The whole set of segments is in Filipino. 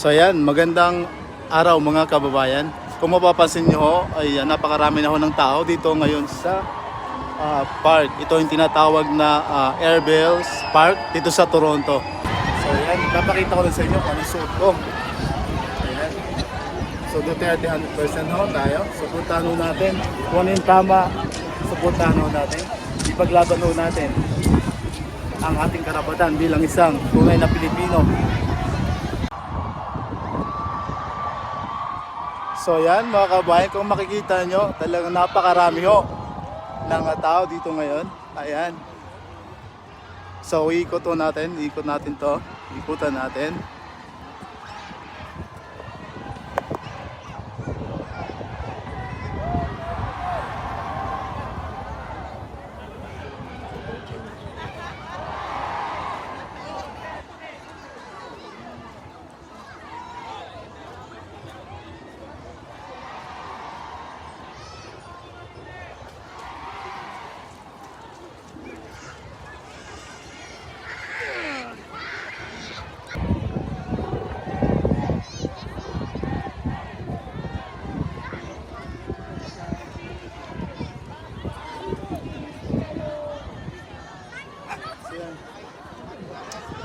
So ayan, magandang araw mga kababayan. Kung mapapansin nyo ho, ay napakarami na ho ng tao dito ngayon sa park. Ito yung tinatawag na Airbells Park dito sa Toronto. So ayan, papakita ko rin sa inyo kung anong suot ko. Ayan. So Duterte 100% ho tayo. So puntahan ho natin kung ano yung tama. So puntahan ho natin. Ipaglaban ho natin ang ating karapatan bilang isang tunay na Pilipino. So yan mga kabayan, kung makikita nyo, talagang napakarami ho ng tao dito ngayon. Ayan. So ikot natin to. Ikutan natin.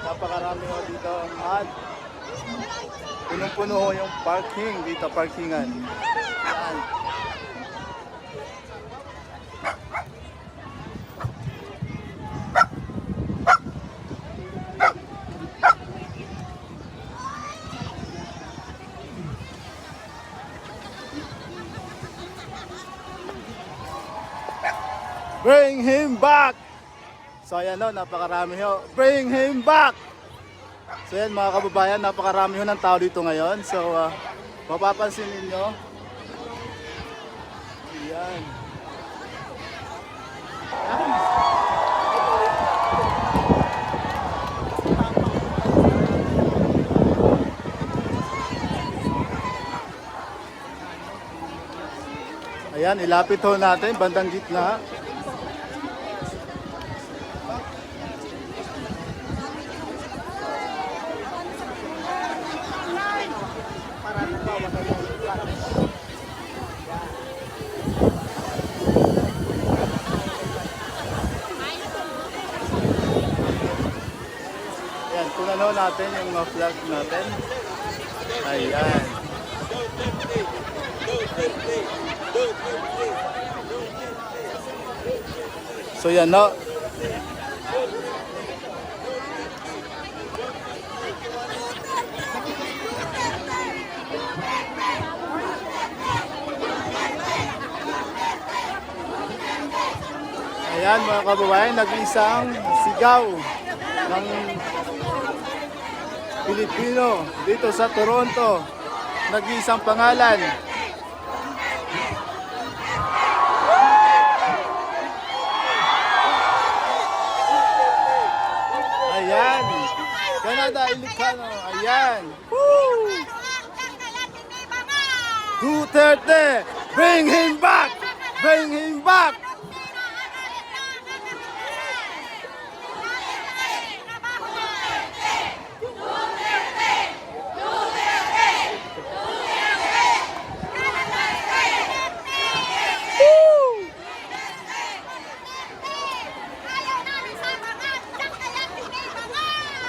Napakarami ho dito at punong-puno ho yung parking dito, parkingan. Yan. Bring him back! So ayan o, napakarami ho. Bring him back! So yan mga kababayan, napakarami ho ng tao dito ngayon. So mapapansin ninyo. Ayan. Ayan, ilapit ho natin, bandang gitna. Ayan, tunanaw natin yung mga flag natin. Ayan. So yan no. Ayan mga kababayan, nag-isang sigaw ng Pilipino dito sa Toronto. Nag-isang pangalan. Ayan. Canada Ilocano. Ayan. Woo! Duterte! Bring him back! Bring him back!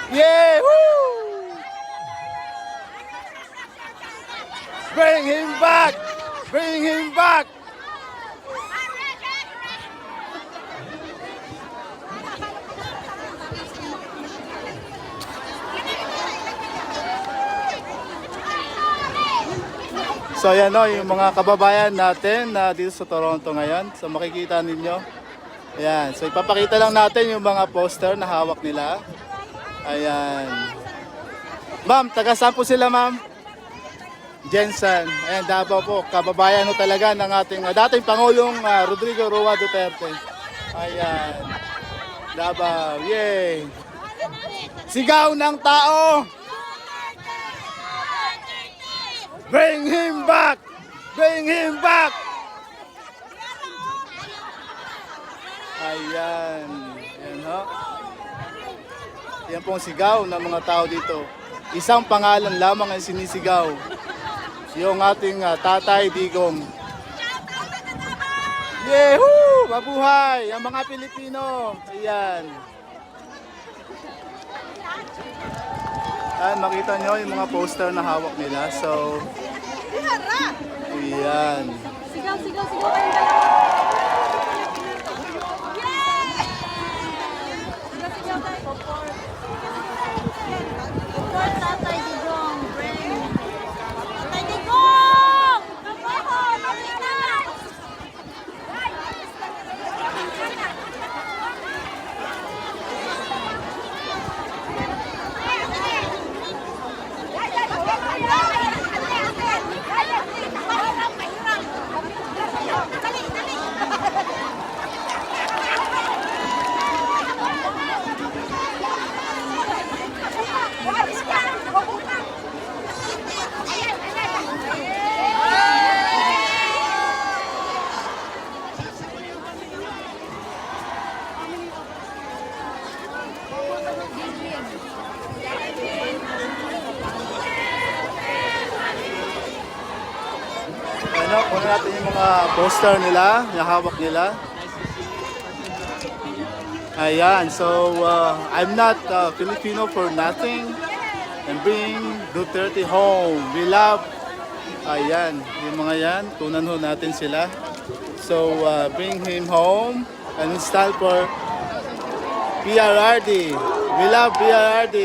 Yeah! Woo! Bring him back! Bring him back! So yan o, yung mga kababayan natin na dito sa Toronto ngayon. So makikita ninyo. Ayan. So ipapakita lang natin yung mga poster na hawak nila. Ayan. Ma'am, taga saan po sila ma'am? Jensen. Ayan, Davao po. Kababayan ho talaga ng ating dating Pangulong Rodrigo Roa Duterte. Ayan. Davao. Yay! Sigaw ng tao! Bring him back! Bring him back! Ayan. Ayan ho. Yan pong sigaw ng mga tao dito. isang pangalan lamang ang sinisigaw. Yung ating Tatay Digong. Yehoo! Mabuhay ang mga Pilipino. Ayan. Ayan, makita nyo yung mga poster na hawak nila. So, ayan. Sigaw, sigaw, sigaw kayong dalawa. Sigaw, sigaw tayo. Support Tatay Digong. Tatay Digong! Trabaho! Nakita! Ano, kunin natin yung mga poster nila, yung hawak nila. Ayan, so I'm not Filipino for nothing. And bring Duterte home. We love. Ayan, yung mga yan, tunan ho natin sila. So bring him home and stand for PRRD. We love PRRD.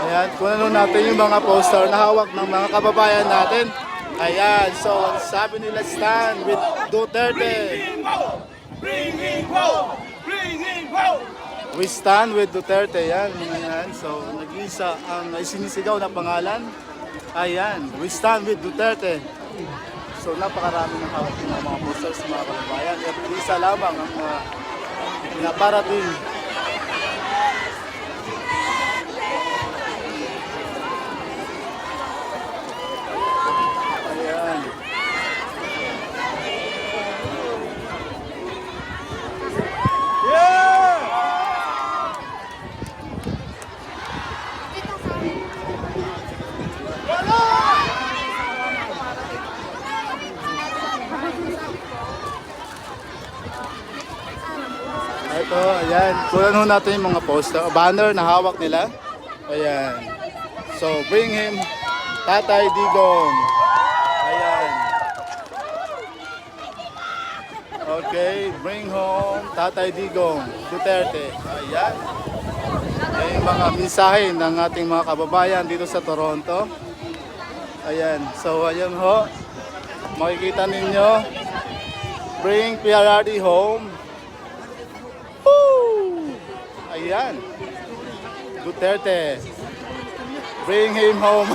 Ayan, kunin natin yung mga poster na hawak ng mga kababayan natin. Ayan, so sabi nila stand with Duterte. Bring him home! Bring him home! We stand with Duterte. Yan, mga yan. So nag-isa ang sinisigaw na pangalan. Ayan, we stand with Duterte. So napakarami ng hawak ng mga posters mga kababayan. At isa lamang ang pinaparating. Ayan. Yeah! Ito, ayan. Kunan ho natin yung mga poster, banner na hawak nila. Ayan. So, bring him Tatay Digong. Ayan. Okay, bring home Tatay Digong Duterte. Ayan. Ayan yung mga mensahe ng ating mga kababayan dito sa Toronto. Ayan. So, ayan ho. Makikita ninyo. Bring PRRD home. Woo! Ayan. Duterte. Bring him home.